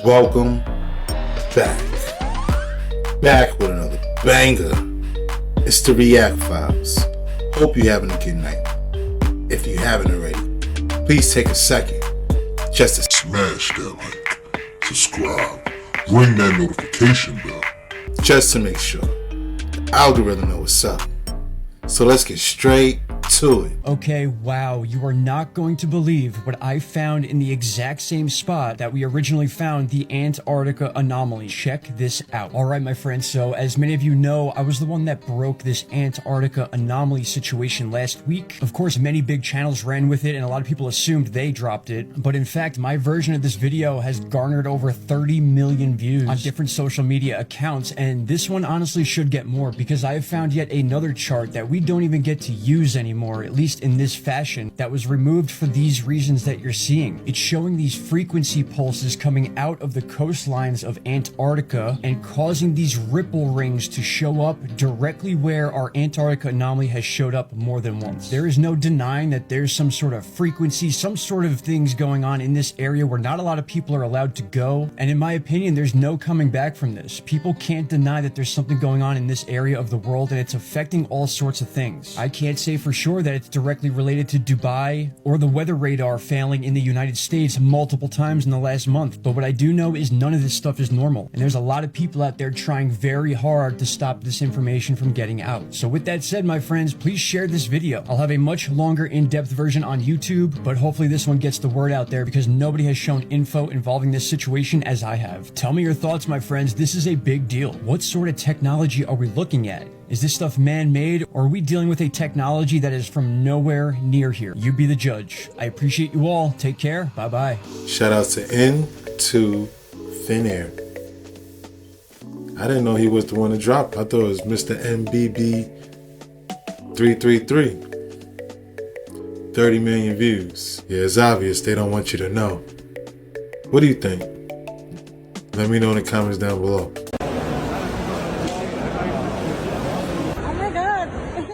Welcome back. Back with another banger. It's the React Files. Hope you're having a good night. If you haven't already, please take a second just to smash that like, subscribe, ring that notification bell, just to make sure the algorithm knows what's up. So let's get straight to it. Okay, wow, you are not going to believe what I found in the exact same spot that we originally found the Antarctica anomaly. Check this out. Alright, my friends, so as many of you know, I was the one that broke this Antarctica anomaly situation last week. Of course, many big channels ran with it and a lot of people assumed they dropped it, but in fact, my version of this video has garnered over 30 million views on different social media accounts, and this one honestly should get more because I have found yet another chart that we don't even get to use anymore, at least in this fashion, that was removed for these reasons that you're seeing. It's showing these frequency pulses coming out of the coastlines of Antarctica and causing these ripple rings to show up directly where our Antarctica anomaly has showed up more than once. There is no denying that there's some sort of frequency, some sort of things going on in this area where not a lot of people are allowed to go, and in my opinion, there's no coming back from this. People can't deny that there's something going on in this area of the world and it's affecting all sorts of things. I can't say for sure that it's directly related to Dubai or the weather radar failing in the United States multiple times in the last month, but what I do know is none of this stuff is normal, and there's a lot of people out there trying very hard to stop this information from getting out. So with that said, my friends, please share this video. I'll have a much longer in-depth version on YouTube, but hopefully this one gets the word out there because nobody has shown info involving this situation as I have. Tell me your thoughts, my friends. This is a big deal. What sort of technology are we looking at? Is this stuff man-made, or are we dealing with a technology that is from nowhere near here? You be the judge. I appreciate you all. Take care. Bye-bye. Shout out to Into Thin Air. I didn't know he was the one to drop. I thought it was Mr. MBB333. 30 million views. Yeah, it's obvious they don't want you to know. What do you think? Let me know in the comments down below.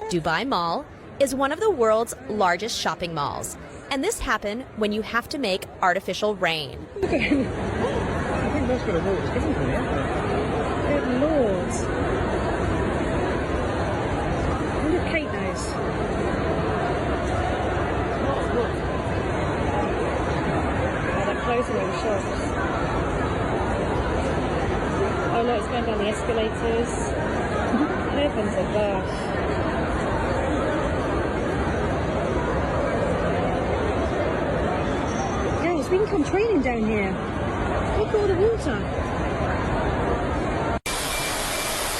Dubai Mall is one of the world's largest shopping malls, and this happened when you have to make artificial rain. I think that's what it was. Good Lord. Look at Kate knows. Oh, they're closing all the shops. Oh look, it's going down the escalators. Heavens above. It's been come training down here. Look at all the water.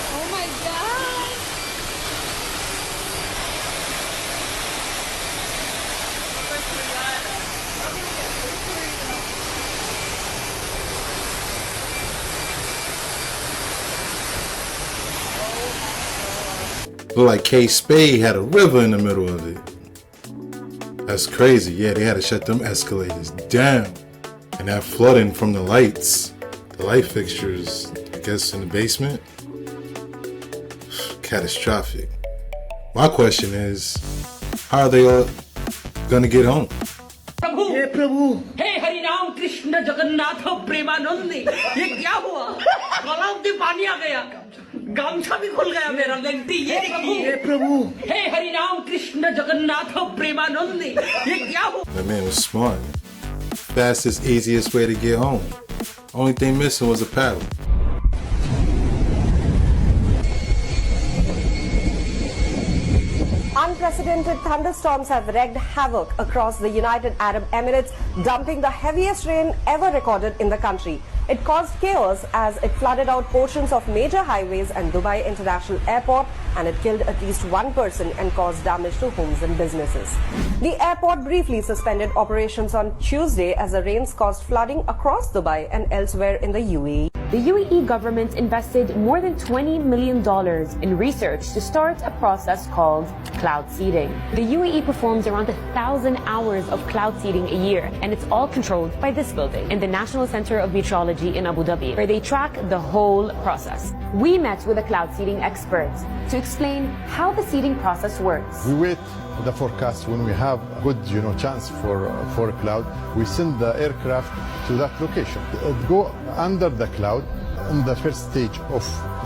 Oh my god! Looked like K-Spade had a river in the middle of it. That's crazy. Yeah, they had to shut them escalators down. And that flooding from the lights, the light fixtures, I guess in the basement, catastrophic. My question is, how are they all gonna get home? प्रभु हे प्रभु हे हरि राम कृष्ण जगन्नाथ प्रेमानंदी ये क्या हुआ गलाव से पानी आ गया गामछा भी खुल गया मेरा गलती ये हे प्रभु हे हरि राम कृष्ण जगन्नाथ प्रेमानंदी ये क्या हुआ. That man was smart. Fastest, easiest way to get home. Only thing missing was a paddle. Unprecedented thunderstorms have wreaked havoc across the United Arab Emirates, dumping the heaviest rain ever recorded in the country. It caused chaos as it flooded out portions of major highways and Dubai International Airport, and it killed at least one person and caused damage to homes and businesses. The airport briefly suspended operations on Tuesday as the rains caused flooding across Dubai and elsewhere in the UAE. The UAE government invested more than $20 million in research to start a process called cloud cloud seeding. The UAE performs around 1,000 hours of cloud seeding a year, and it's all controlled by this building in the National Center of Meteorology in Abu Dhabi, where they track the whole process. We met with a cloud seeding expert to explain how the seeding process works. We wait the forecast. When we have good chance for a cloud, we send the aircraft to that location. Go under the cloud. In the first stage of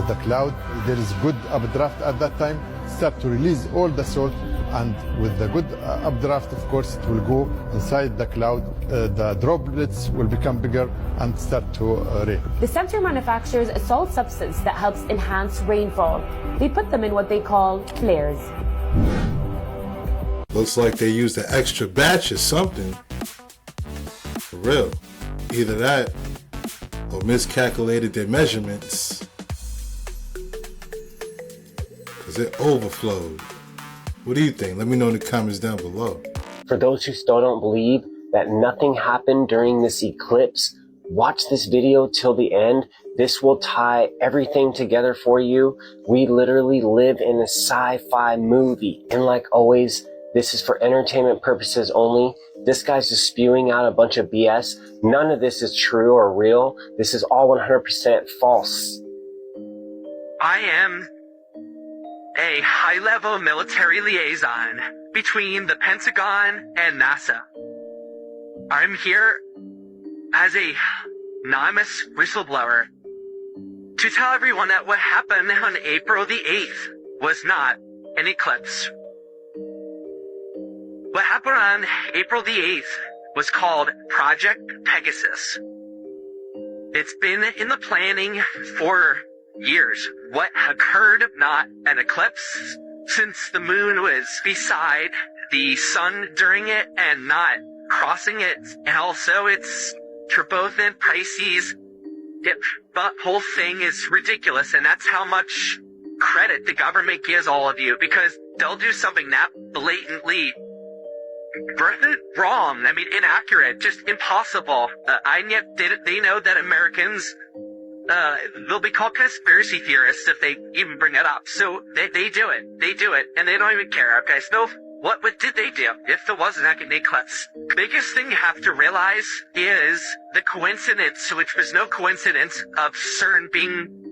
the cloud, there is good updraft at that time. Start to release all the salt, and with the good updraft, of course, it will go inside the cloud. The droplets will become bigger and start to rain. The center manufactures a salt substance that helps enhance rainfall. They put them in what they call flares. Looks like they used an extra batch or something. For real. Either that or miscalculated their measurements. Because it overflowed. What do you think? Let me know in the comments down below. For those who still don't believe that nothing happened during this eclipse, watch this video till the end. This will tie everything together for you. We literally live in a sci-fi movie. And like always, this is for entertainment purposes only. This guy's just spewing out a bunch of BS. None of this is true or real. This is all 100% false. I am a high-level military liaison between the Pentagon and NASA. I'm here as a anonymous whistleblower to tell everyone that what happened on April the 8th was not an eclipse. What happened on April the 8th was called Project Pegasus. It's been in the planning for years. What occurred, not an eclipse, since the moon was beside the sun during it and not crossing it. And also it's for both in Pisces. The whole thing is ridiculous, and that's how much credit the government gives all of you, because they'll do something that blatantly wrong, inaccurate, just impossible. And yet they know that Americans, they'll be called conspiracy theorists if they even bring it up. So they do it, and they don't even care, okay? So what did they do if there wasn't an eclipse? Biggest thing you have to realize is the coincidence, which was no coincidence, of CERN being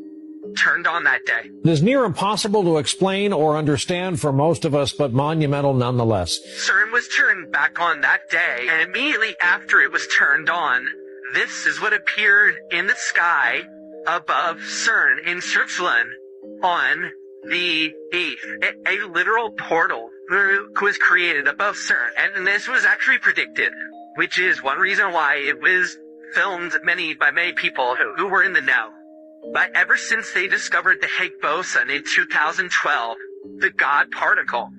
turned on that day. It is near impossible to explain or understand for most of us, but monumental nonetheless. CERN was turned back on that day, and immediately after it was turned on, this is what appeared in the sky above CERN in Switzerland on the 8th. A literal portal was created above CERN, and this was actually predicted, which is one reason why it was filmed by many people who were in the know. But ever since they discovered the Higgs boson in 2012, the God particle,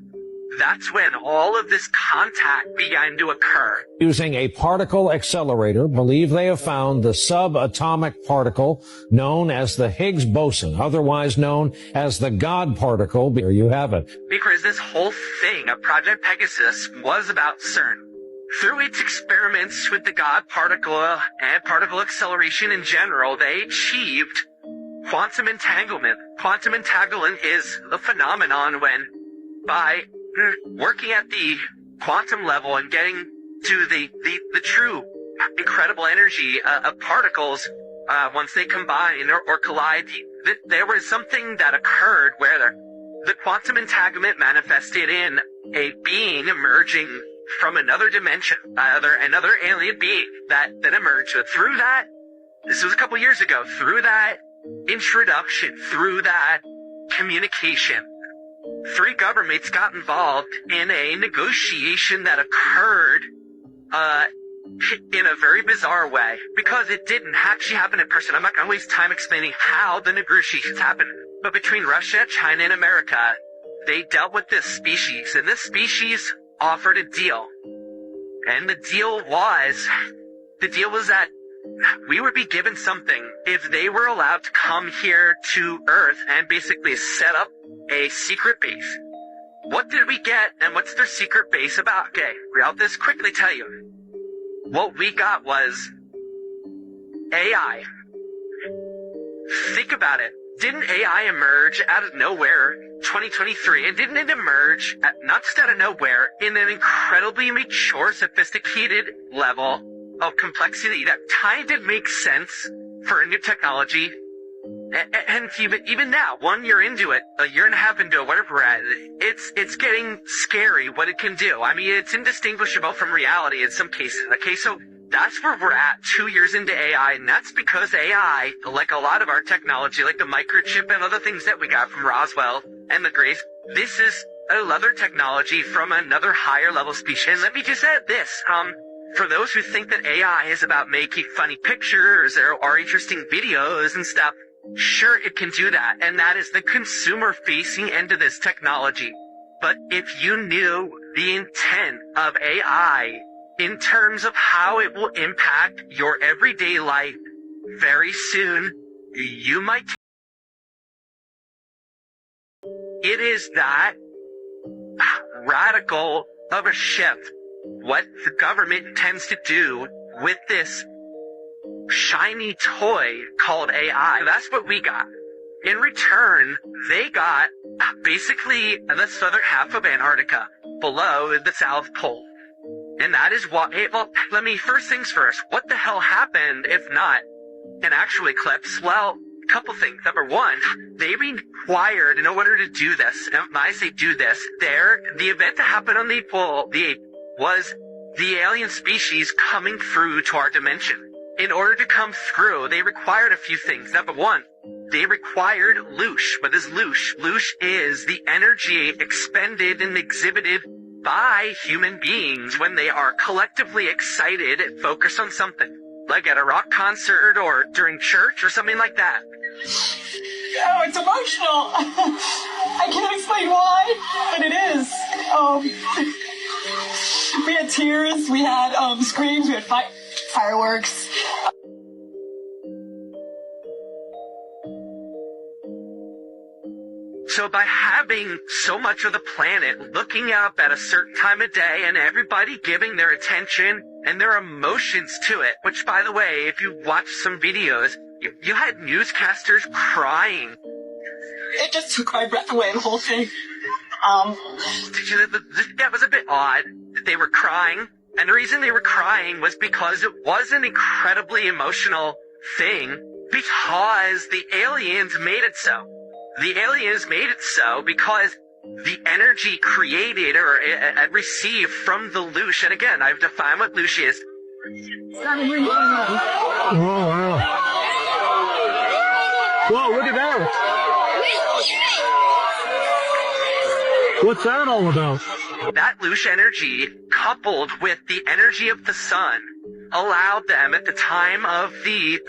that's when all of this contact began to occur. Using a particle accelerator, believe they have found the subatomic particle known as the Higgs boson, otherwise known as the God particle. There you have it. Because this whole thing of Project Pegasus was about CERN. Through its experiments with the God particle and particle acceleration in general, they achieved quantum entanglement. Quantum entanglement is a phenomenon when, by working at the quantum level and getting to the true incredible energy of particles, once they combine or collide, there was something that occurred where the quantum entanglement manifested in a being emerging from another dimension, another alien being that emerged. Through that, this was a couple years ago, through that introduction, through that communication, 3 governments got involved in a negotiation that occurred in a very bizarre way, because it didn't actually happen in person. I'm not going to waste time explaining how the negotiations happened, but between Russia, China, and America, they dealt with this species, and this species offered a deal. And the deal was that we would be given something if they were allowed to come here to Earth and basically set up a secret base. What did we get, and what's their secret base about? Okay, I'll just quickly tell you. What we got was AI. Think about it. Didn't AI emerge out of nowhere 2023? And didn't it emerge not just out of nowhere in an incredibly mature, sophisticated level of complexity that kind of makes sense for a new technology? And even now, 1 year into it, a year and a half into it, whatever we're at, it's getting scary what it can do. I mean, it's indistinguishable from reality in some cases. Okay, so that's where we're at 2 years into AI, and that's because AI, like a lot of our technology, like the microchip and other things that we got from Roswell and the Grace, this is another technology from another higher level species. And let me just add this, for those who think that AI is about making funny pictures or interesting videos and stuff, sure, it can do that, and that is the consumer-facing end of this technology. But if you knew the intent of AI in terms of how it will impact your everyday life, very soon, you might. It is that radical of a shift. What the government tends to do with this shiny toy called AI. That's what we got. In return, they got basically the southern half of Antarctica, below the South Pole. And that is what, well, let me, first things first, what the hell happened if not an actual eclipse? Well, a couple things. Number one, they required, in order to do this, and when I say do this, the event that happened on the pole, was the alien species coming through to our dimension. In order to come through, they required a few things. Number one, they required loosh. What is loosh? Loosh is the energy expended and exhibited by human beings when they are collectively excited and focused on something. Like at a rock concert or during church or something like that. Oh, it's emotional. I can't explain why, but it is. We had tears, we had screams, we had fireworks. So by having so much of the planet looking up at a certain time of day and everybody giving their attention and their emotions to it, which, by the way, if you watch some videos, you had newscasters crying. It just took my breath away, the whole thing. That was a bit odd that they were crying. And the reason they were crying was because it was an incredibly emotional thing, because the aliens made it so. The aliens made it so because the energy created or received from the loosh, and again, I've defined what loosh is. Oh, wow. Whoa, look at that. What's that all about? That loosh energy, coupled with the energy of the sun, allowed them at the time of the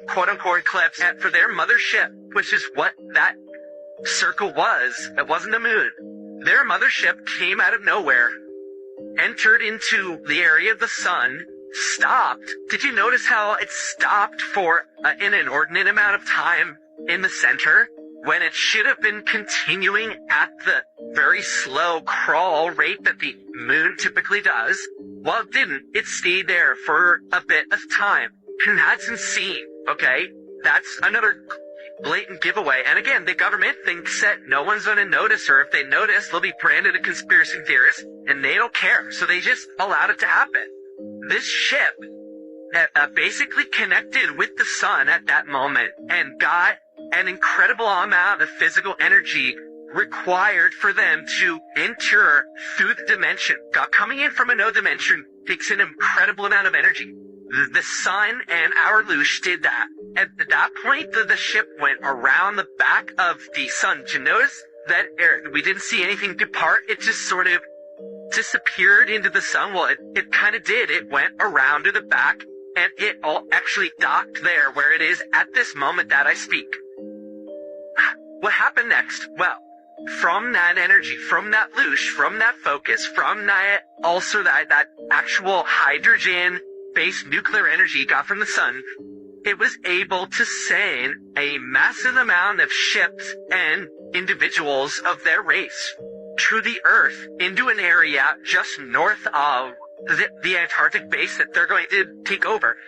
quote-unquote eclipse for their mothership, which is what that circle was. It wasn't a moon. Their mothership came out of nowhere, entered into the area of the sun, stopped. Did you notice how it stopped for an inordinate amount of time in the center, when it should have been continuing at the very slow crawl rate that the moon typically does? Well, it didn't. It stayed there for a bit of time. And that's insane, okay? That's another blatant giveaway. And again, the government thinks that no one's going to notice, or if they notice, they'll be branded a conspiracy theorist, and they don't care. So they just allowed it to happen. This ship basically connected with the sun at that moment and got an incredible amount of physical energy required for them to enter through the dimension. Coming in from another dimension takes an incredible amount of energy. The sun and our loosh did that. At that point, the ship went around the back of the sun. Did you notice that we didn't see anything depart? It just sort of disappeared into the sun. Well, it kind of did. It went around to the back, and it all actually docked there where it is at this moment that I speak. What happened next? Well, from that energy, from that loosh, from that focus, from that also that actual hydrogen-based nuclear energy got from the sun, it was able to send a massive amount of ships and individuals of their race through the Earth into an area just north of the Antarctic base that they're going to take over.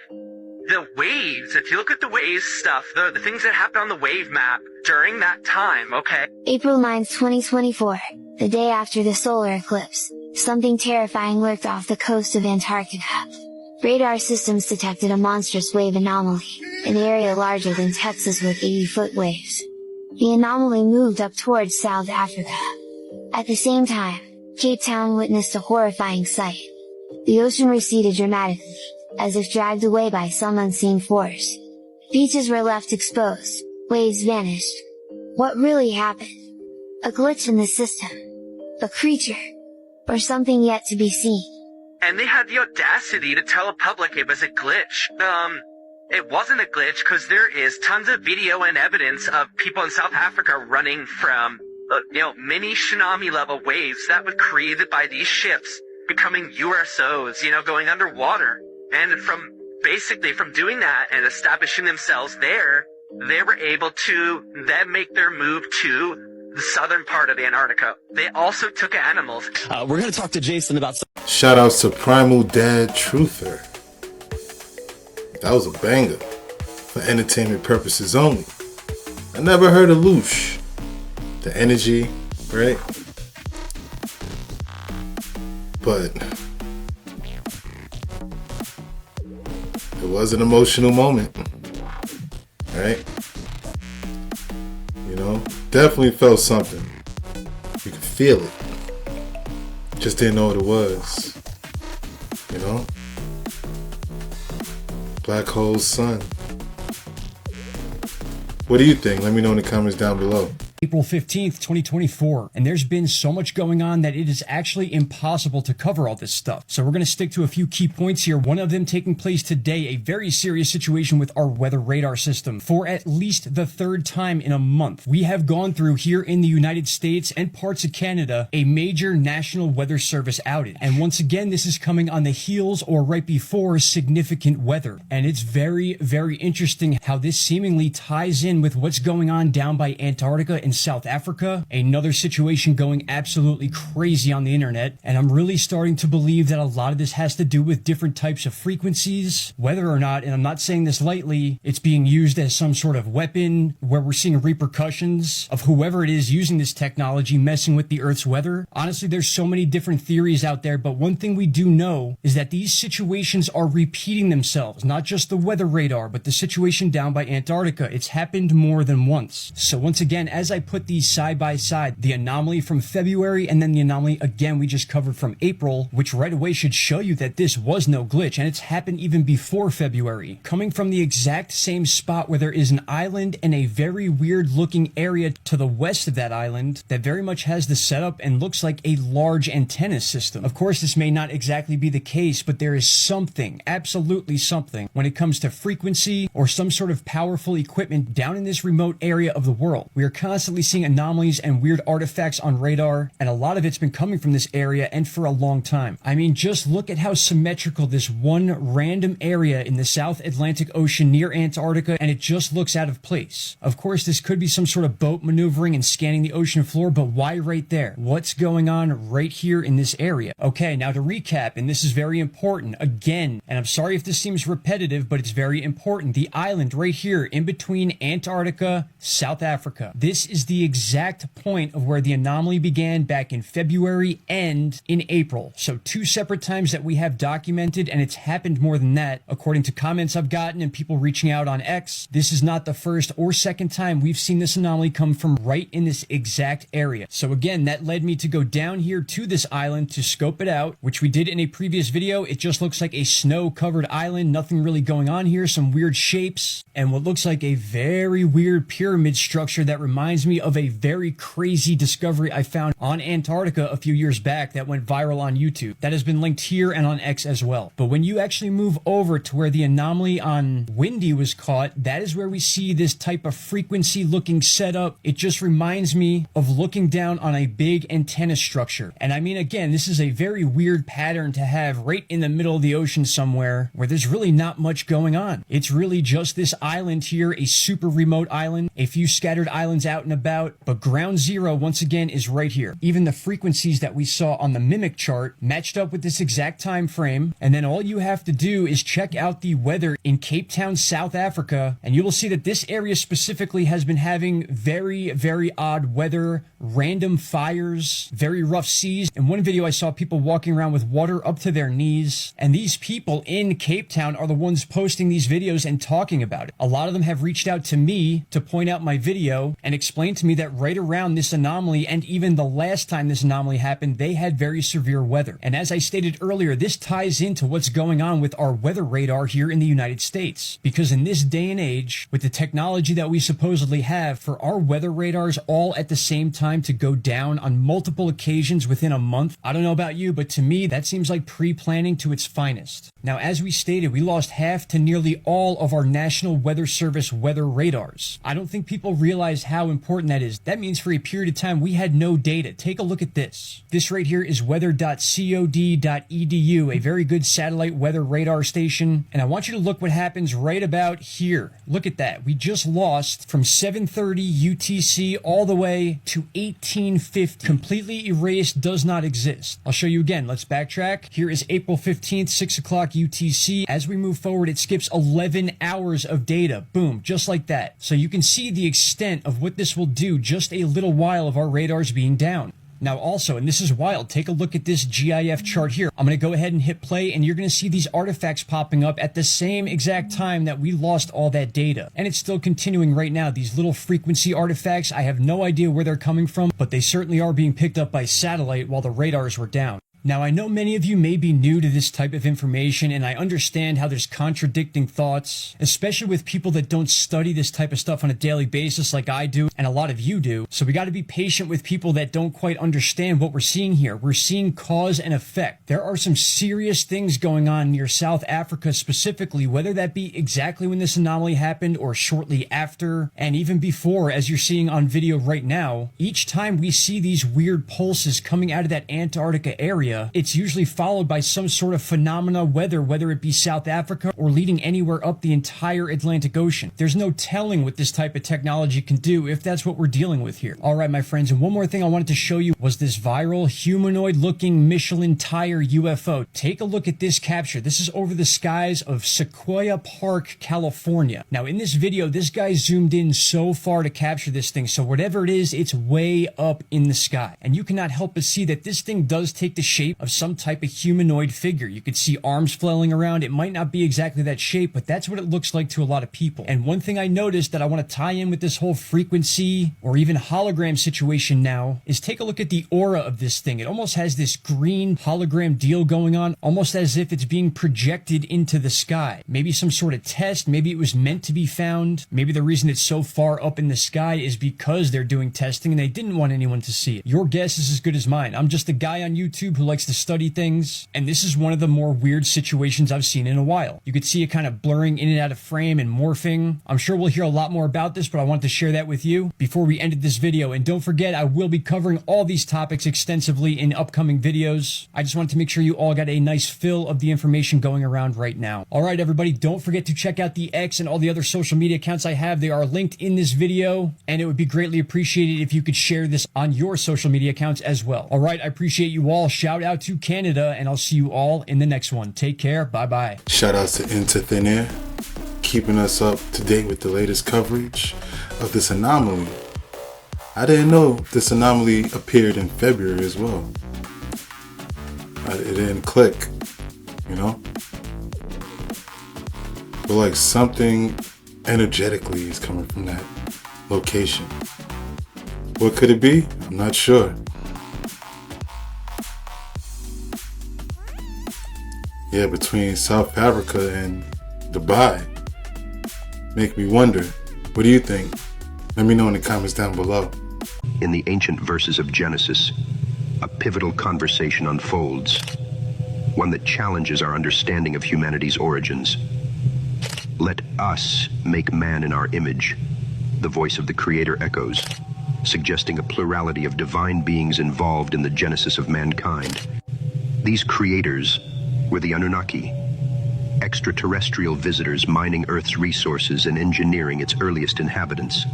the waves, if you look at the waves stuff, the things that happened on the wave map during that time, okay? April 9, 2024, the day after the solar eclipse, something terrifying lurked off the coast of Antarctica. Radar systems detected a monstrous wave anomaly, an area larger than Texas with 80-foot waves. The anomaly moved up towards South Africa. At the same time, Cape Town witnessed a horrifying sight. The ocean receded dramatically, as if dragged away by some unseen force. Beaches were left exposed, waves vanished. What really happened? A glitch in the system? A creature? Or something yet to be seen? And they had the audacity to tell the public it was a glitch. It wasn't a glitch because there is tons of video and evidence of people in South Africa running from, mini tsunami level waves that were created by these ships becoming USOs, going underwater. And from doing that and establishing themselves there, they were able to then make their move to the southern part of Antarctica. They also took animals. We're going to talk to Jason about... Shout outs to Primal Dad Truther. That was a banger. For entertainment purposes only. I never heard of Loosh. The energy, right? But it was an emotional moment. Right? Definitely felt something. You could feel it. Just didn't know what it was. Black hole's sun. What do you think? Let me know in the comments down below. April 15th, 2024, and there's been so much going on that it is actually impossible to cover all this stuff. So we're going to stick to a few key points here. One of them taking place today, a very serious situation with our weather radar system. For at least the third time in a month, we have gone through here in the United States and parts of Canada a major National Weather Service outage. And once again, this is coming on the heels or right before significant weather. And it's very, very interesting how this seemingly ties in with what's going on down by Antarctica and South Africa, another situation going absolutely crazy on the internet, and I'm really starting to believe that a lot of this has to do with different types of frequencies, whether or not, and I'm not saying this lightly, it's being used as some sort of weapon where we're seeing repercussions of whoever it is using this technology messing with the Earth's weather. Honestly, there's so many different theories out there, but one thing we do know is that these situations are repeating themselves, not just the weather radar, but the situation down by Antarctica. It's happened more than once. So once again, as I put these side by side, the anomaly from February and then the anomaly again we just covered from April, which right away should show you that this was no glitch, and it's happened even before February, coming from the exact same spot where there is an island and a very weird looking area to the west of that island that very much has the setup and looks like a large antenna system. Of course, this may not exactly be the case, but there is something, absolutely something, when it comes to frequency or some sort of powerful equipment down in this remote area of the world. We are constantly seeing anomalies and weird artifacts on radar, and a lot of it's been coming from this area and for a long time. I mean, just look at how symmetrical this one random area in the South Atlantic Ocean near Antarctica, and it just looks out of place. Of course, this could be some sort of boat maneuvering and scanning the ocean floor, but why right there? What's going on right here in this area? Okay, now to recap, and this is very important, again, and I'm sorry if this seems repetitive, but it's very important. The island right here in between Antarctica, South Africa. This is the exact point of where the anomaly began back in February and in April. So two separate times that we have documented, and it's happened more than that. According to comments I've gotten and people reaching out on X, this is not the first or second time we've seen this anomaly come from right in this exact area. So again, that led me to go down here to this island to scope it out, which we did in a previous video. It just looks like a snow-covered island, nothing really going on here, some weird shapes, and what looks like a very weird pyramid structure that reminds me of a very crazy discovery I found on Antarctica a few years back that went viral on YouTube. That has been linked here and on X as well. But when you actually move over to where the anomaly on Windy was caught, that is where we see this type of frequency looking setup. It just reminds me of looking down on a big antenna structure. And I mean, again, this is a very weird pattern to have right in the middle of the ocean somewhere where there's really not much going on. It's really just this island here, a super remote island, a few scattered islands out in forgotten about, but ground zero once again is right here. Even the frequencies that we saw on the mimic chart matched up with this exact time frame, and then all you have to do is check out the weather in Cape Town, South Africa, and you will see that this area specifically has been having very, very odd weather, random fires, very rough seas. In one video I saw people walking around with water up to their knees, and these people in Cape Town are the ones posting these videos and talking about it. A lot of them have reached out to me to point out my video and explain to me that right around this anomaly, and even the last time this anomaly happened, they had very severe weather. And as I stated earlier, this ties into what's going on with our weather radar here in the United States. Because in this day and age, with the technology that we supposedly have, for our weather radars all at the same time to go down on multiple occasions within a month, I don't know about you, but to me, that seems like pre-planning to its finest. Now, as we stated, we lost half to nearly all of our National Weather Service weather radars. I don't think people realize how important that is. That means for a period of time, we had no data. Take a look at this. This right here is weather.cod.edu, a very good satellite weather radar station. And I want you to look what happens right about here. Look at that. We just lost from 7:30 UTC all the way to 1850. Completely erased, does not exist. I'll show you again. Let's backtrack. Here is April 15th, 6 o'clock UTC. As we move forward, it skips 11 hours of data. Boom, just like that. So you can see the extent of what this will do just a little while of our radars being down. Now also, and this is wild, take a look at this GIF chart here. I'm going to go ahead and hit play, and you're going to see these artifacts popping up at the same exact time that we lost all that data. And it's still continuing right now. These little frequency artifacts, I have no idea where they're coming from, but they certainly are being picked up by satellite while the radars were down. Now, I know many of you may be new to this type of information, and I understand how there's contradicting thoughts, especially with people that don't study this type of stuff on a daily basis like I do, and a lot of you do. So we got to be patient with people that don't quite understand what we're seeing here. We're seeing cause and effect. There are some serious things going on near South Africa specifically, whether that be exactly when this anomaly happened or shortly after, and even before, as you're seeing on video right now. Each time we see these weird pulses coming out of that Antarctica area, it's usually followed by some sort of phenomena, whether it be South Africa or leading anywhere up the entire Atlantic Ocean. There's no telling what this type of technology can do if that's what we're dealing with here. All right, my friends, and one more thing I wanted to show you was this viral humanoid-looking Michelin tire UFO. Take a look at this capture. This is over the skies of Sequoia Park, California. Now, in this video, this guy zoomed in so far to capture this thing, so whatever it is, it's way up in the sky. And you cannot help but see that this thing does take the shape of some type of humanoid figure. You could see arms flailing around. It might not be exactly that shape, but that's what it looks like to a lot of people. And one thing I noticed that I want to tie in with this whole frequency or even hologram situation now is take a look at the aura of this thing. It almost has this green hologram deal going on, almost as if it's being projected into the sky. Maybe some sort of test. Maybe it was meant to be found. Maybe the reason it's so far up in the sky is because they're doing testing and they didn't want anyone to see it. Your guess is as good as mine. I'm just a guy on YouTube who likes to study things, and this is one of the more weird situations I've seen in a while. You could see it kind of blurring in and out of frame and morphing. I'm sure we'll hear a lot more about this, but I wanted to share that with you before we ended this video. And don't forget, I will be covering all these topics extensively in upcoming videos. I just wanted to make sure you all got a nice fill of the information going around right now. All right, everybody, don't forget to check out the X and all the other social media accounts I have. They are linked in this video, and it would be greatly appreciated if you could share this on your social media accounts as well. All right, I appreciate you all. Shout out to Canada, and I'll see you all in the next one. Take care. Bye-bye. Shout outs to Into Thin Air, keeping us up to date with the latest coverage of this anomaly. I didn't know this anomaly appeared in February as well. It didn't click, you know? But like something energetically is coming from that location. What could it be? I'm not sure. Yeah, between South Africa and Dubai. Make me wonder. What do you think? Let me know in the comments down below. In the ancient verses of Genesis, a pivotal conversation unfolds, one that challenges our understanding of humanity's origins. Let us make man in our image, the voice of the Creator echoes, suggesting a plurality of divine beings involved in the genesis of mankind. These creators were the Anunnaki, extraterrestrial visitors mining Earth's resources and engineering its earliest inhabitants.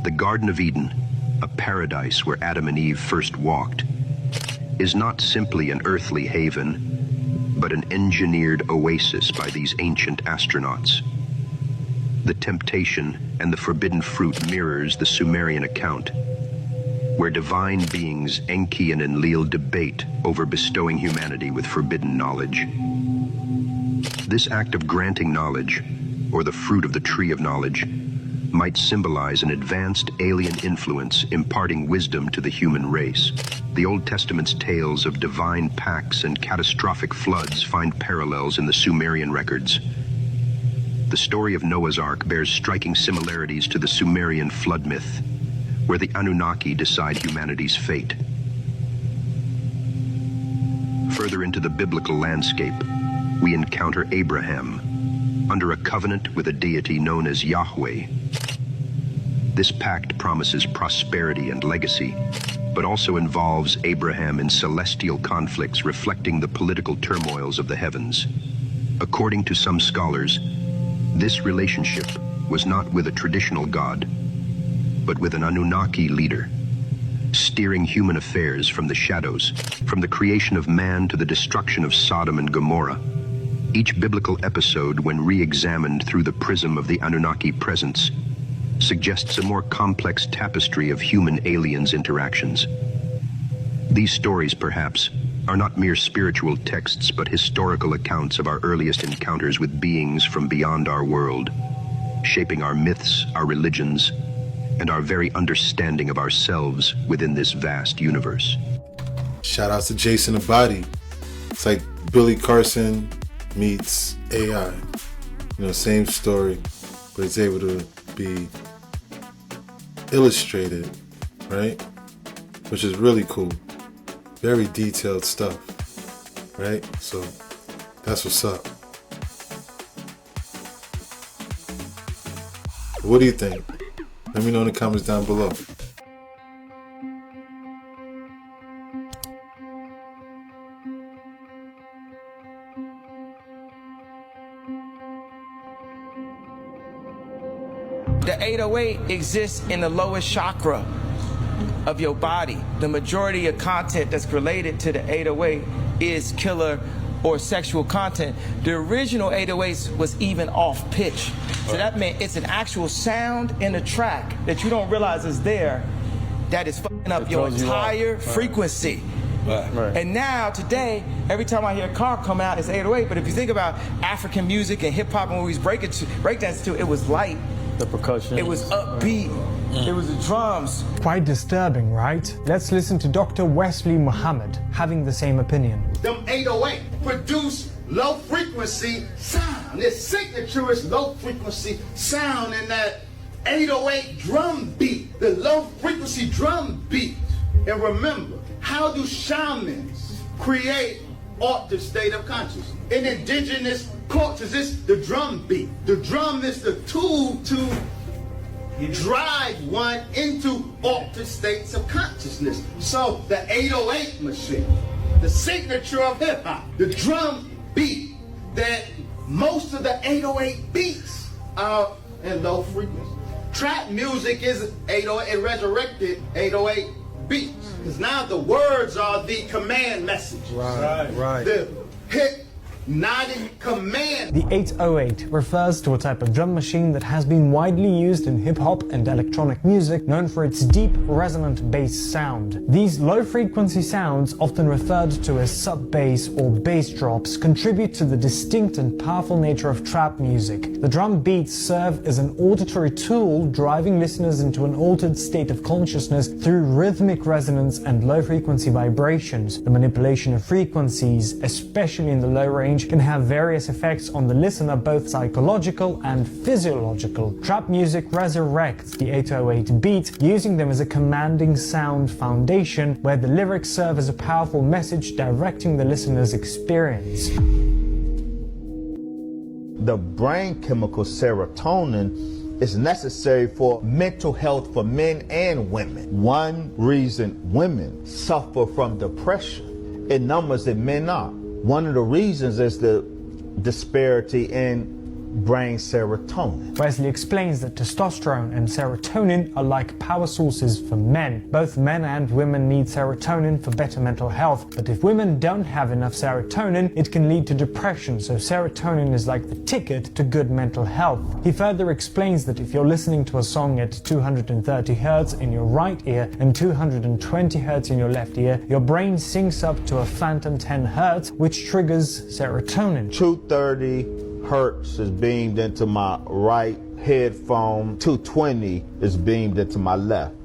The Garden of Eden, a paradise where Adam and Eve first walked, is not simply an earthly haven, but an engineered oasis by these ancient astronauts. The temptation and the forbidden fruit mirrors the Sumerian account, where divine beings Enki and Enlil debate over bestowing humanity with forbidden knowledge. This act of granting knowledge, or the fruit of the tree of knowledge, might symbolize an advanced alien influence imparting wisdom to the human race. The Old Testament's tales of divine pacts and catastrophic floods find parallels in the Sumerian records. The story of Noah's Ark bears striking similarities to the Sumerian flood myth, where the Anunnaki decide humanity's fate. Further into the biblical landscape, we encounter Abraham, under a covenant with a deity known as Yahweh. This pact promises prosperity and legacy, but also involves Abraham in celestial conflicts reflecting the political turmoils of the heavens. According to some scholars, this relationship was not with a traditional god, but with an Anunnaki leader, steering human affairs from the shadows, from the creation of man to the destruction of Sodom and Gomorrah. Each biblical episode, when re-examined through the prism of the Anunnaki presence, suggests a more complex tapestry of human-aliens interactions. These stories, perhaps, are not mere spiritual texts, but historical accounts of our earliest encounters with beings from beyond our world, shaping our myths, our religions, and our very understanding of ourselves within this vast universe. Shout out to Jason Abadi. It's like Billy Carson meets AI. You know, same story, but it's able to be illustrated, right? Which is really cool. Very detailed stuff, right? So that's what's up. What do you think? Let me know in the comments down below. The 808 exists in the lowest chakra of your body. The majority of content that's related to the 808 is killer or sexual content. The original 808s was even off pitch. So that meant it's an actual sound in the track that you don't realize is there that is fucking up your entire frequency. And now, today, every time I hear a car come out, it's 808. But if you think about African music and hip-hop and what we was breakdance to, it was light. The percussion. It was upbeat. It was the drums. Quite disturbing, right? Let's listen to Dr. Wesley Muhammad having the same opinion. Them 808 produce low frequency sound. Their signature is low frequency sound, and that 808 drum beat, the low frequency drum beat. And remember, how do shamans create altered state of consciousness? In indigenous cultures, it's the drum beat. The drum is the tool to drive one into altered states of consciousness. So the 808 machine, the signature of hip hop, the drum beat, that most of the 808 beats are in low frequency. Trap music is 808, it resurrected 808 beats. Because now the words are the command message. Right. The hypnotic command. The 808 refers to a type of drum machine that has been widely used in hip-hop and electronic music, known for its deep, resonant bass sound. These low-frequency sounds, often referred to as sub-bass or bass drops, contribute to the distinct and powerful nature of trap music. The drum beats serve as an auditory tool, driving listeners into an altered state of consciousness through rhythmic resonance and low-frequency vibrations. The manipulation of frequencies, especially in the low range, can have various effects on the listener, both psychological and physiological. Trap music resurrects the 808 beat, using them as a commanding sound foundation, where the lyrics serve as a powerful message directing the listener's experience. The brain chemical serotonin is necessary for mental health for men and women. One reason women suffer from depression in numbers that men are. One of the reasons is the disparity in brain serotonin. Wesley explains that testosterone and serotonin are like power sources for men. Both men and women need serotonin for better mental health, but if women don't have enough serotonin, it can lead to depression, so serotonin is like the ticket to good mental health. He further explains that if you're listening to a song at 230 Hz in your right ear and 220 Hz in your left ear, your brain syncs up to a phantom 10 Hz, which triggers serotonin. 230 Hertz is beamed into my right headphone, 220 is beamed into my left.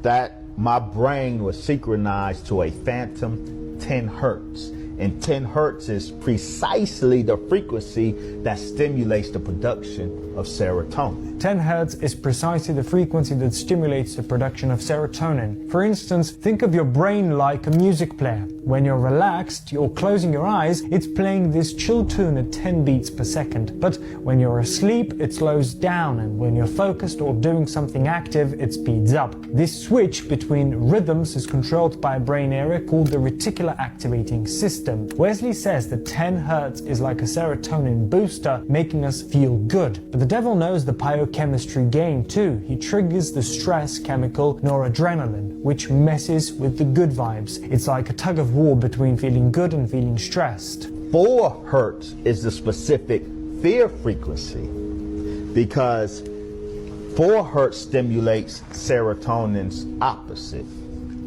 My brain was synchronized to a phantom 10 Hertz. And 10 Hertz is precisely the frequency that stimulates the production of serotonin. 10 Hz is precisely the frequency that stimulates the production of serotonin. For instance, think of your brain like a music player. When you're relaxed, you're closing your eyes, it's playing this chill tune at 10 beats per second. But when you're asleep, it slows down, and when you're focused or doing something active, it speeds up. This switch between rhythms is controlled by a brain area called the reticular activating system. Wesley says that 10 Hz is like a serotonin booster, making us feel good. But the devil knows the biochemistry game too. He triggers the stress chemical noradrenaline, which messes with the good vibes. It's like a tug of war between feeling good and feeling stressed. 4 Hertz is the specific fear frequency because 4 Hertz stimulates serotonin's opposite,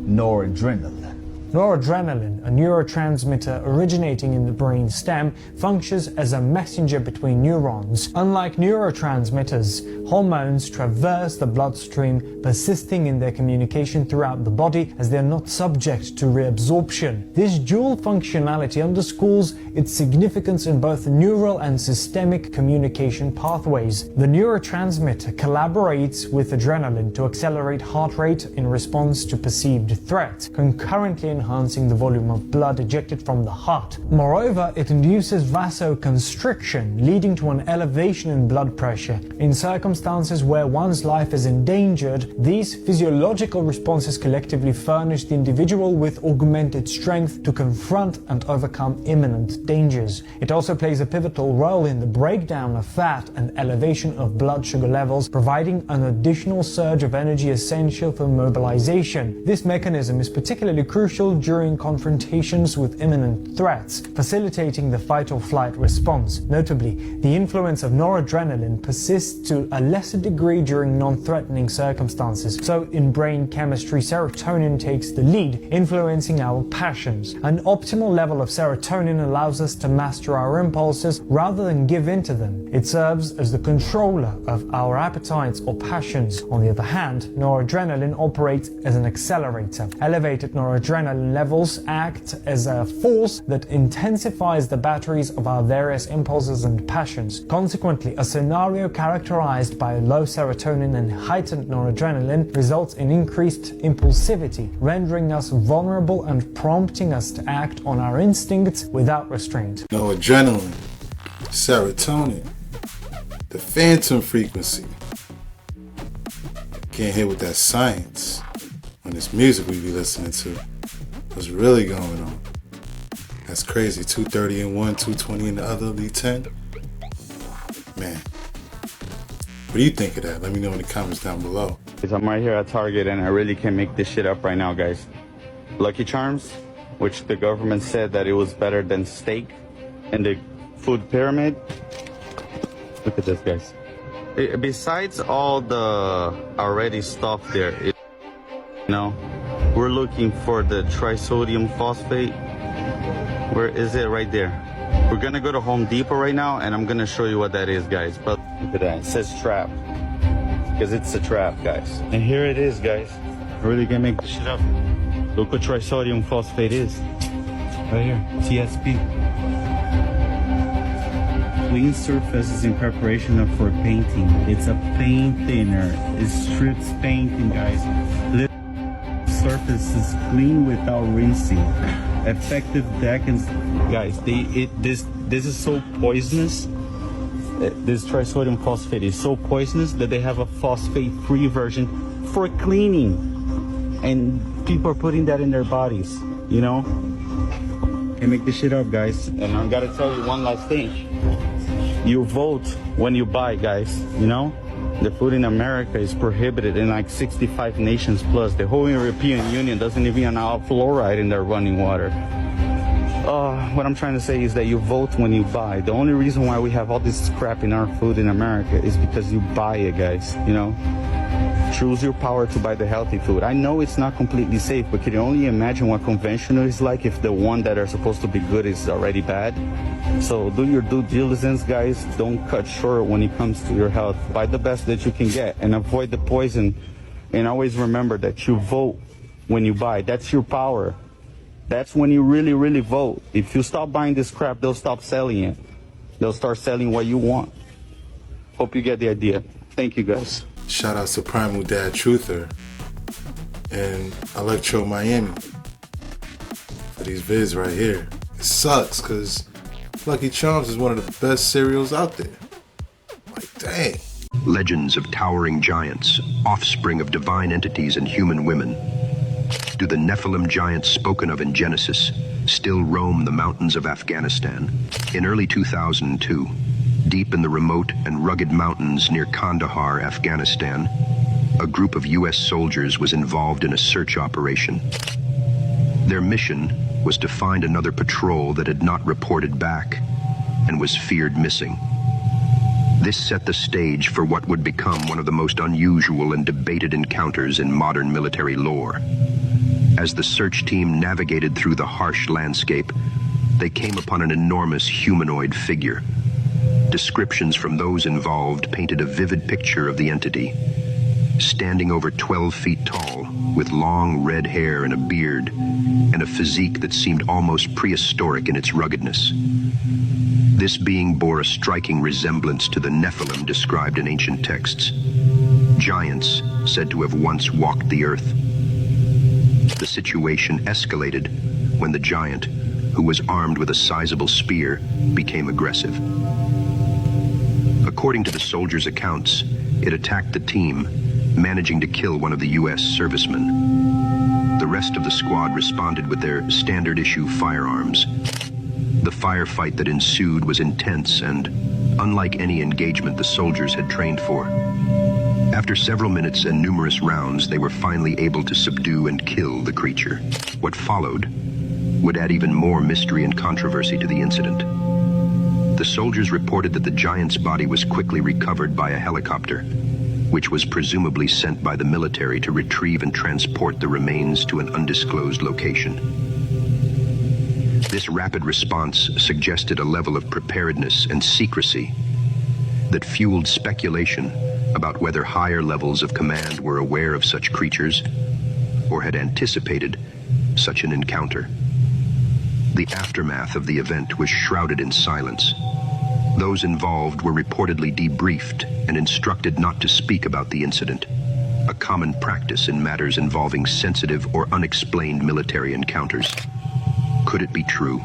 noradrenaline. Noradrenaline, a neurotransmitter originating in the brain stem, functions as a messenger between neurons. Unlike neurotransmitters, hormones traverse the bloodstream, persisting in their communication throughout the body as they are not subject to reabsorption. This dual functionality underscores its significance in both neural and systemic communication pathways. The neurotransmitter collaborates with adrenaline to accelerate heart rate in response to perceived threat, concurrently enhancing the volume of blood ejected from the heart. Moreover, it induces vasoconstriction, leading to an elevation in blood pressure. In circumstances where one's life is endangered, these physiological responses collectively furnish the individual with augmented strength to confront and overcome imminent dangers. It also plays a pivotal role in the breakdown of fat and elevation of blood sugar levels, providing an additional surge of energy essential for mobilization. This mechanism is particularly crucial during confrontations with imminent threats, facilitating the fight or flight response. Notably, the influence of noradrenaline persists to a lesser degree during non-threatening circumstances. So in brain chemistry, serotonin takes the lead, influencing our passions. An optimal level of serotonin allows us to master our impulses rather than give in to them. It serves as the controller of our appetites or passions. On the other hand, noradrenaline operates as an accelerator. Elevated noradrenaline levels act as a force that intensifies the batteries of our various impulses and passions. Consequently, a scenario characterized by low serotonin and heightened noradrenaline results in increased impulsivity, rendering us vulnerable and prompting us to act on our instincts without restraint. Noradrenaline, serotonin, the phantom frequency. Can't hit with that science on this music we be listening to. What's really going on? That's crazy. 230 in one, 220 in the other, lead 10. Man, what do you think of that? Let me know in the comments down below. I'm right here at Target and I really can't make this shit up right now, guys. Lucky Charms, which the government said that it was better than steak in the food pyramid. Look at this, guys. Besides all the already stuff there, we're looking for the trisodium phosphate. Where is it? Right there. We're gonna go to Home Depot right now and I'm gonna show you what that is, guys. But look at that, it says trap. Because it's a trap, guys. And here it is, guys. I really can't make this shit up. Look what trisodium phosphate is. Right here, TSP. Clean surfaces in preparation for painting. It's a paint thinner. It strips painting, guys. Surface is clean without rinsing. Effective deckants, guys. This is so poisonous. This trisodium phosphate is so poisonous that they have a phosphate-free version for cleaning, and people are putting that in their bodies. Can't make this shit up, guys. And I gotta tell you one last thing. You vote when you buy, guys, you know? The food in America is prohibited in like 65 nations plus. The whole European Union doesn't even allow fluoride in their running water. What I'm trying to say is that you vote when you buy. The only reason why we have all this crap in our food in America is because you buy it, guys, you know? Choose your power to buy the healthy food. I know it's not completely safe, but can you only imagine what conventional is like if the one that are supposed to be good is already bad? So do your due diligence, guys. Don't cut short when it comes to your health. Buy the best that you can get and avoid the poison. And always remember that you vote when you buy. That's your power. That's when you really, really vote. If you stop buying this crap, they'll stop selling it. They'll start selling what you want. Hope you get the idea. Thank you, guys. Shout out to Primal Dad Truther and Electro Miami for these vids right here. It sucks because Lucky Charms is one of the best cereals out there. Like, dang. Legends of towering giants, offspring of divine entities and human women. Do the Nephilim giants spoken of in Genesis still roam the mountains of Afghanistan? In early 2002, deep in the remote and rugged mountains near Kandahar, Afghanistan, a group of U.S. soldiers was involved in a search operation. Their mission was to find another patrol that had not reported back and was feared missing. This set the stage for what would become one of the most unusual and debated encounters in modern military lore. As the search team navigated through the harsh landscape, they came upon an enormous humanoid figure. Descriptions from those involved painted a vivid picture of the entity. Standing over 12 feet tall, with long red hair and a beard, and a physique that seemed almost prehistoric in its ruggedness. This being bore a striking resemblance to the Nephilim described in ancient texts, giants said to have once walked the earth. The situation escalated when the giant, who was armed with a sizable spear, became aggressive. According to the soldiers' accounts, it attacked the team, managing to kill one of the U.S. servicemen. The rest of the squad responded with their standard-issue firearms. The firefight that ensued was intense and unlike any engagement the soldiers had trained for. After several minutes and numerous rounds, they were finally able to subdue and kill the creature. What followed would add even more mystery and controversy to the incident. The soldiers reported that the giant's body was quickly recovered by a helicopter, which was presumably sent by the military to retrieve and transport the remains to an undisclosed location. This rapid response suggested a level of preparedness and secrecy that fueled speculation about whether higher levels of command were aware of such creatures or had anticipated such an encounter. The aftermath of the event was shrouded in silence. Those involved were reportedly debriefed and instructed not to speak about the incident, a common practice in matters involving sensitive or unexplained military encounters. Could it be true?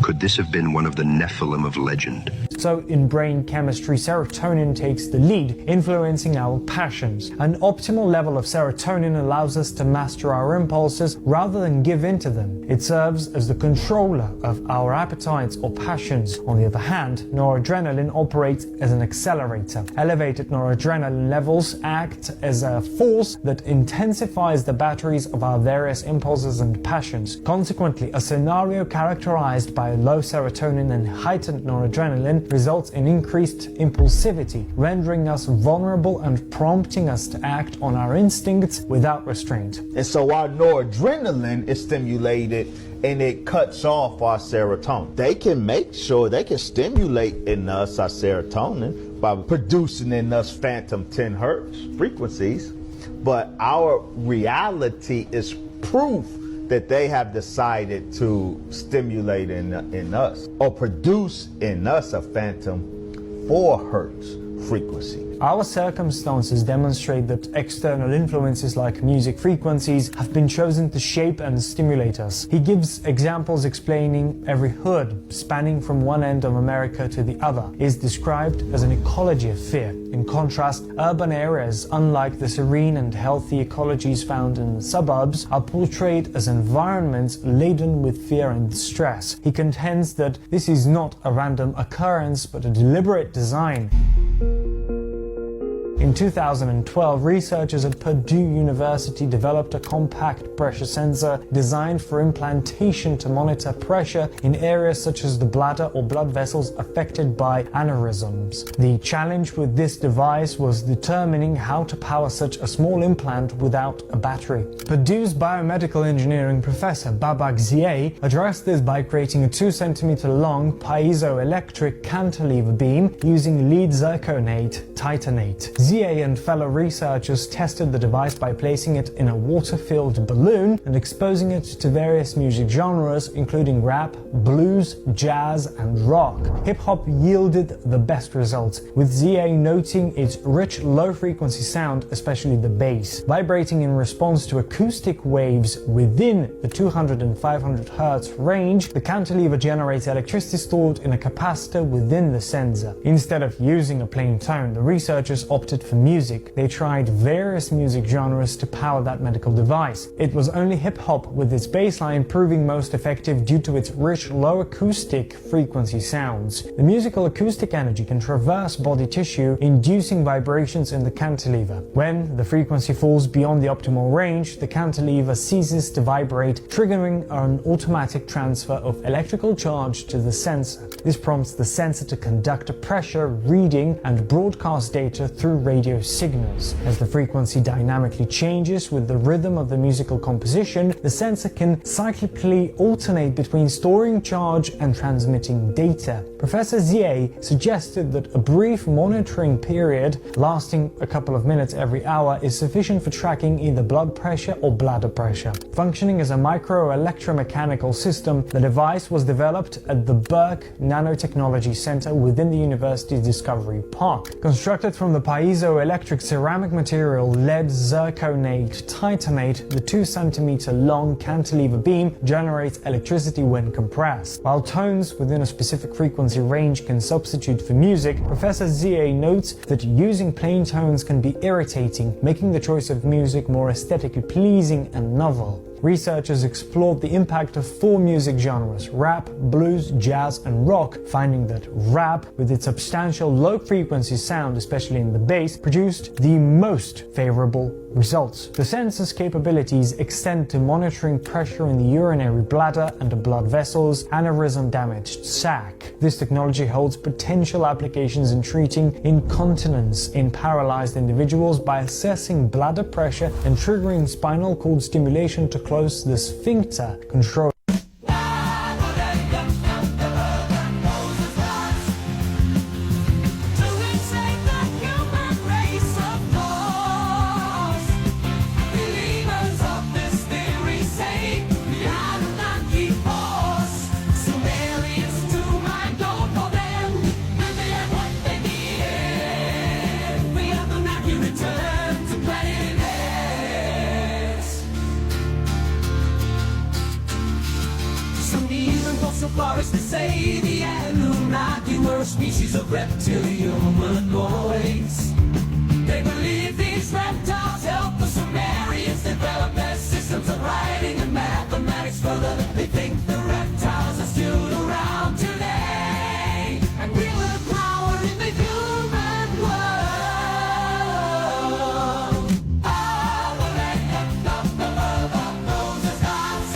Could this have been one of the Nephilim of legend? So in brain chemistry, serotonin takes the lead, influencing our passions. An optimal level of serotonin allows us to master our impulses rather than give in to them. It serves as the controller of our appetites or passions. On the other hand, noradrenaline operates as an accelerator. Elevated noradrenaline levels act as a force that intensifies the batteries of our various impulses and passions. Consequently, a scenario characterized by low serotonin and heightened noradrenaline results in increased impulsivity, rendering us vulnerable and prompting us to act on our instincts without restraint. And so our noradrenaline is stimulated and it cuts off our serotonin. They can make sure they can stimulate in us our serotonin by producing in us phantom 10 hertz frequencies, but our reality is proof that they have decided to stimulate in us or produce in us a phantom 4 hertz frequency. Our circumstances demonstrate that external influences like music frequencies have been chosen to shape and stimulate us. He gives examples explaining every hood spanning from one end of America to the other is described as an ecology of fear. In contrast, urban areas, unlike the serene and healthy ecologies found in the suburbs, are portrayed as environments laden with fear and stress. He contends that this is not a random occurrence but a deliberate design. In 2012, researchers at Purdue University developed a compact pressure sensor designed for implantation to monitor pressure in areas such as the bladder or blood vessels affected by aneurysms. The challenge with this device was determining how to power such a small implant without a battery. Purdue's biomedical engineering professor Babak Zieh addressed this by creating a 2 centimeter long piezoelectric cantilever beam using lead zirconate titanate. Zieh and fellow researchers tested the device by placing it in a water-filled balloon and exposing it to various music genres including rap, blues, jazz and rock. Hip-hop yielded the best results, with Zieh noting its rich low-frequency sound, especially the bass. Vibrating in response to acoustic waves within the 200 and 500 Hz range, the cantilever generates electricity stored in a capacitor within the sensor. Instead of using a plain tone, the researchers opted for music. They tried various music genres to power that medical device. It was only hip-hop with its bassline proving most effective due to its rich low acoustic frequency sounds. The musical acoustic energy can traverse body tissue, inducing vibrations in the cantilever. When the frequency falls beyond the optimal range, the cantilever ceases to vibrate, triggering an automatic transfer of electrical charge to the sensor. This prompts the sensor to conduct a pressure reading and broadcast data through radio signals. As the frequency dynamically changes with the rhythm of the musical composition, the sensor can cyclically alternate between storing charge and transmitting data. Professor Zieh suggested that a brief monitoring period lasting a couple of minutes every hour is sufficient for tracking either blood pressure or bladder pressure. Functioning as a micro-electromechanical system, the device was developed at the Burke Nanotechnology Center within the university's Discovery Park. Constructed from the piezoelectric ceramic material lead zirconate titanate, the 2 centimeter long cantilever beam generates electricity when compressed. While tones within a specific frequency range can substitute for music, Professor Zieh notes that using plain tones can be irritating, making the choice of music more aesthetically pleasing and novel. Researchers explored the impact of 4 music genres: rap, blues, jazz and rock, finding that rap, with its substantial low-frequency sound, especially in the bass, produced the most favorable results. The sensor's capabilities extend to monitoring pressure in the urinary bladder and the blood vessels, aneurysm-damaged sac. This technology holds potential applications in treating incontinence in paralyzed individuals by assessing bladder pressure and triggering spinal cord stimulation to close the sphincter, control so far as to say the Anunnaki were a species of reptilian humanoids. They believe these reptiles helped the Sumerians develop their systems of writing and mathematics. Further, they think the reptiles are still around today and wield the power in the human world. All the land of the love of Moses gods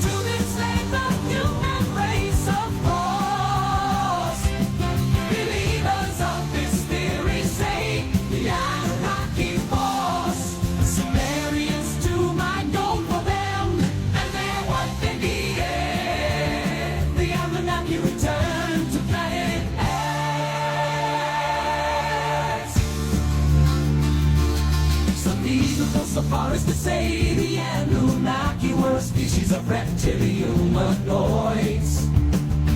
to enslave the human race, of course. Believers of this theory say the Anunnaki force Sumerians to mind gold for them, and they're what they needed. The Anunnaki returned to planet X. Some even go so far as to say the Anunnaki were a species of reptilian humanoids.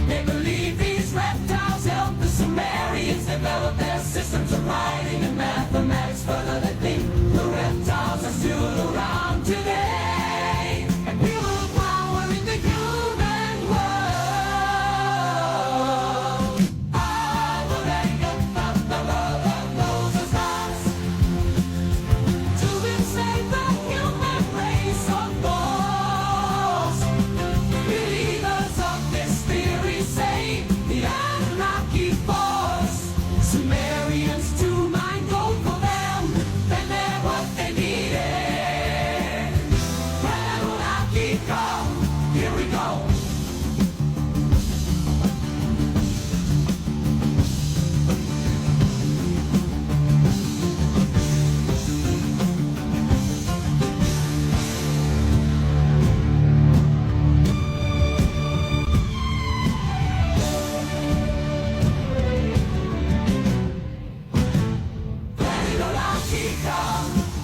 They believe these reptiles helped the Sumerians develop develop their systems of writing and mathematics. Further they think the reptiles are still around today. And we will power in the human world. I will hang up from the love of Moses' hearts to enslave the human race of fools. Believers of this theory say the Anunnaki force. Sumerians to mind gold for them, then they're what they needed. When Anunnaki come, here we go.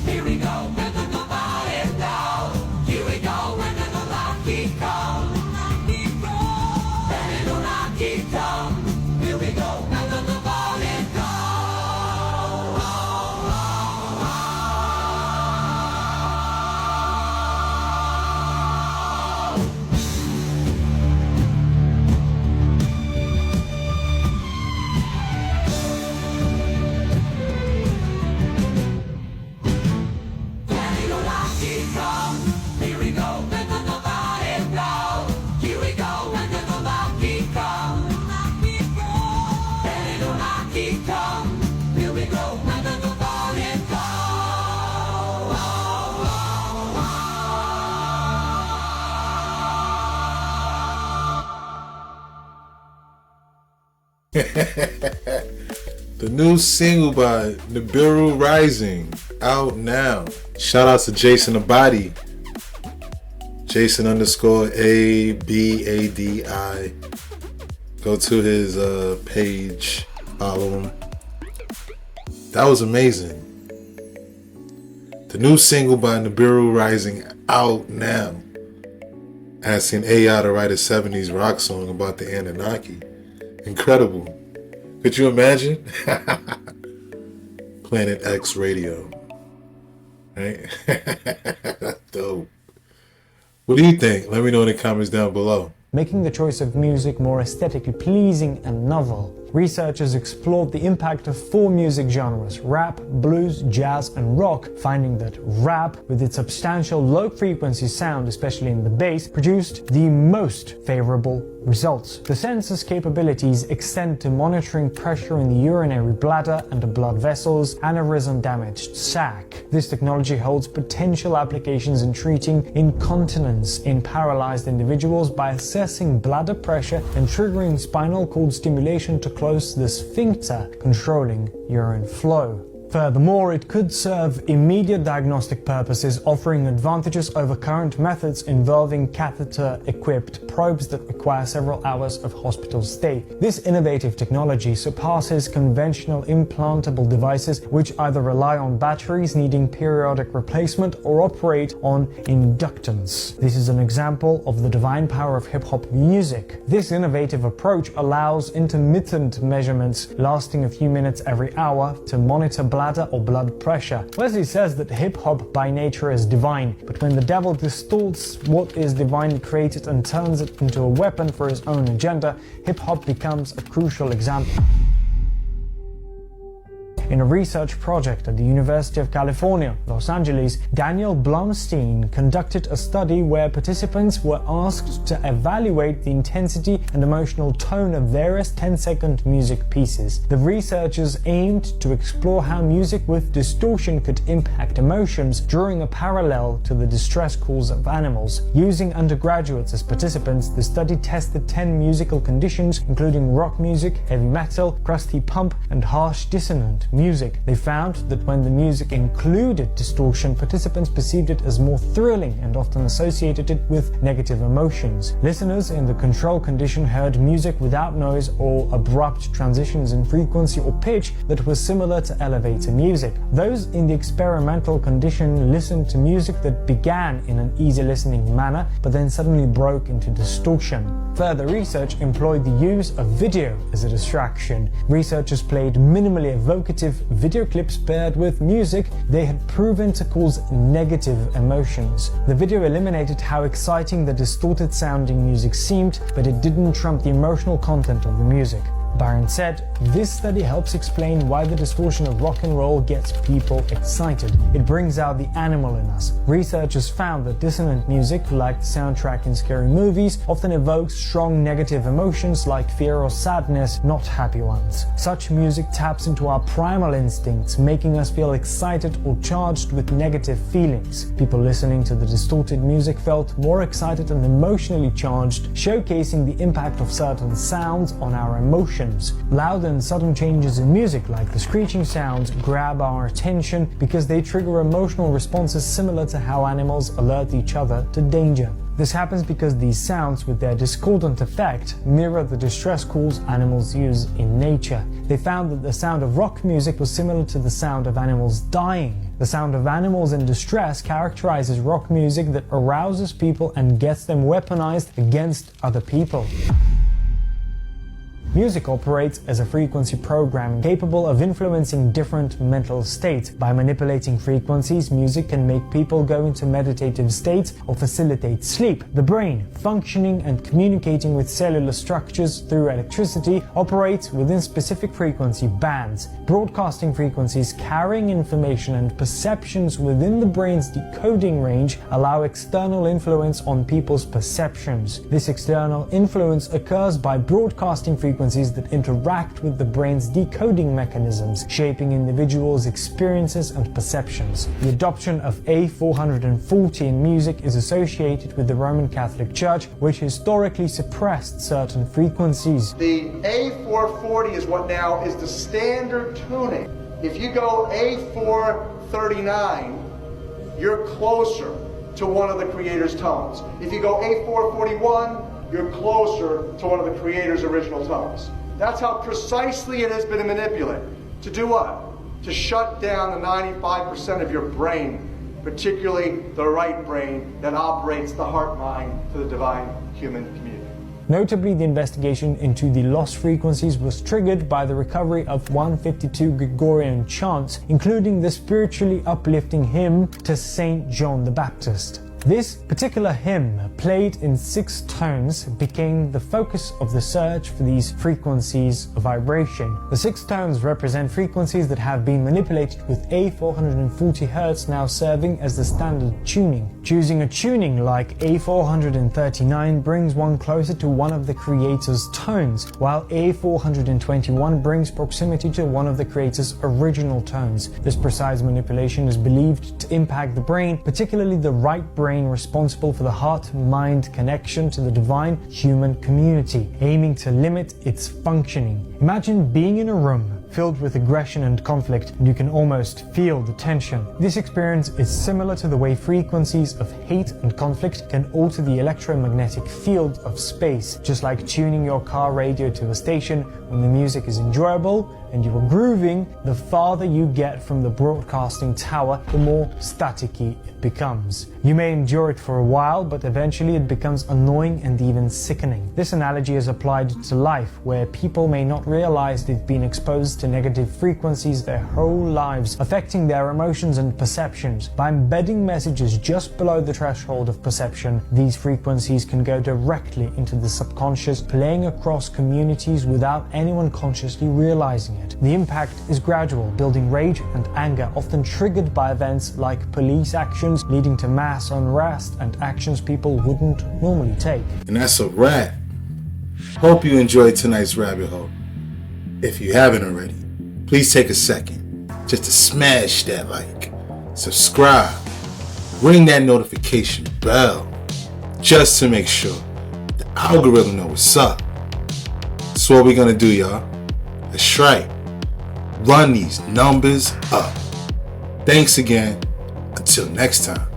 Here we go, when the body down. Here we go, when the Anunnaki come. When Anunnaki come. Here we go, when the body come. Here we go, when the body down. Here we go, when the Anunnaki come. When Anunnaki come. Here we go, when the body The new single by NIBIRU Rising, out now. Shout out to Jason Abadi. Jason _ABADI. Go to his page, follow him. That was amazing. The new single by NIBIRU Rising, out now. Asking AI to write a 70s rock song about the Anunnaki. Incredible. Could you imagine? Planet X Radio. Right? Dope. What do you think? Let me know in the comments down below. Making the choice of music more aesthetically pleasing and novel, researchers explored the impact of 4 music genres: rap, blues, jazz, and rock, finding that rap, with its substantial low-frequency sound, especially in the bass, produced the most favorable results. The sensor's capabilities extend to monitoring pressure in the urinary bladder and the blood vessels, aneurysm-damaged sac. This technology holds potential applications in treating incontinence in paralyzed individuals by assessing bladder pressure and triggering spinal cord stimulation to close the sphincter, controlling urine flow. Furthermore, it could serve immediate diagnostic purposes, offering advantages over current methods involving catheter-equipped probes that require several hours of hospital stay. This innovative technology surpasses conventional implantable devices, which either rely on batteries needing periodic replacement or operate on inductance. This is an example of the divine power of hip-hop music. This innovative approach allows intermittent measurements lasting a few minutes every hour to monitor bladder or blood pressure. Wesley says that hip-hop by nature is divine, but when the devil distorts what is divinely created and turns it into a weapon for his own agenda, hip-hop becomes a crucial example. In a research project at the University of California, Los Angeles, Daniel Blumstein conducted a study where participants were asked to evaluate the intensity and emotional tone of various 10-second music pieces. The researchers aimed to explore how music with distortion could impact emotions, drawing a parallel to the distress calls of animals. Using undergraduates as participants, the study tested 10 musical conditions, including rock music, heavy metal, crusty pump, and harsh dissonant music. They found that when the music included distortion, participants perceived it as more thrilling and often associated it with negative emotions. Listeners in the control condition heard music without noise or abrupt transitions in frequency or pitch that was similar to elevator music. Those in the experimental condition listened to music that began in an easy listening manner but then suddenly broke into distortion. Further research employed the use of video as a distraction. Researchers played minimally evocative video clips paired with music they had proven to cause negative emotions. The video eliminated how exciting the distorted sounding music seemed, but it didn't trump the emotional content of the music. Byron said, "This study helps explain why the distortion of rock and roll gets people excited. It brings out the animal in us." Researchers found that dissonant music, like the soundtrack in scary movies, often evokes strong negative emotions like fear or sadness, not happy ones. Such music taps into our primal instincts, making us feel excited or charged with negative feelings. People listening to the distorted music felt more excited and emotionally charged, showcasing the impact of certain sounds on our emotions. Loud and sudden changes in music, like the screeching sounds, grab our attention because they trigger emotional responses similar to how animals alert each other to danger. This happens because these sounds, with their discordant effect, mirror the distress calls animals use in nature. They found that the sound of rock music was similar to the sound of animals dying. The sound of animals in distress characterizes rock music that arouses people and gets them weaponized against other people. Music operates as a frequency program capable of influencing different mental states. By manipulating frequencies, music can make people go into meditative states or facilitate sleep. The brain, functioning and communicating with cellular structures through electricity, operates within specific frequency bands. Broadcasting frequencies carrying information and perceptions within the brain's decoding range allow external influence on people's perceptions. This external influence occurs by broadcasting frequencies that interact with the brain's decoding mechanisms, shaping individuals' experiences and perceptions. The adoption of A440 in music is associated with the Roman Catholic Church, which historically suppressed certain frequencies. The A440 is what now is the standard tuning. If you go A439, you're closer to one of the Creator's tones. If you go A441, you're closer to one of the Creator's original tones. That's how precisely it has been manipulated. To do what? To shut down the 95% of your brain, particularly the right brain that operates the heart-mind to the divine human community. Notably, the investigation into the lost frequencies was triggered by the recovery of 152 Gregorian chants, including the spiritually uplifting hymn to Saint John the Baptist. This particular hymn, played in 6 tones, became the focus of the search for these frequencies of vibration. The 6 tones represent frequencies that have been manipulated with A440 Hz now serving as the standard tuning. Choosing a tuning like A439 brings one closer to one of the Creator's tones, while A421 brings proximity to one of the Creator's original tones. This precise manipulation is believed to impact the brain, particularly the right brain responsible for the heart-mind connection to the divine human community, aiming to limit its functioning. Imagine being in a room filled with aggression and conflict, and you can almost feel the tension. This experience is similar to the way frequencies of hate and conflict can alter the electromagnetic field of space, just like tuning your car radio to a station. When the music is enjoyable and you are grooving, the farther you get from the broadcasting tower, the more staticky it becomes. You may endure it for a while, but eventually it becomes annoying and even sickening. This analogy is applied to life, where people may not realize they've been exposed to negative frequencies their whole lives, affecting their emotions and perceptions. By embedding messages just below the threshold of perception, these frequencies can go directly into the subconscious, playing across communities without anyone consciously realizing it. The impact is gradual, building rage and anger, often triggered by events like police actions, leading to mass unrest and actions people wouldn't normally take. And that's a wrap. Hope you enjoyed tonight's rabbit hole. If you haven't already, please take a second just to smash that like, subscribe, ring that notification bell, just to make sure the algorithm knows what's up. That's what we're gonna do, y'all. That's right. run these numbers up. Thanks again. Until next time.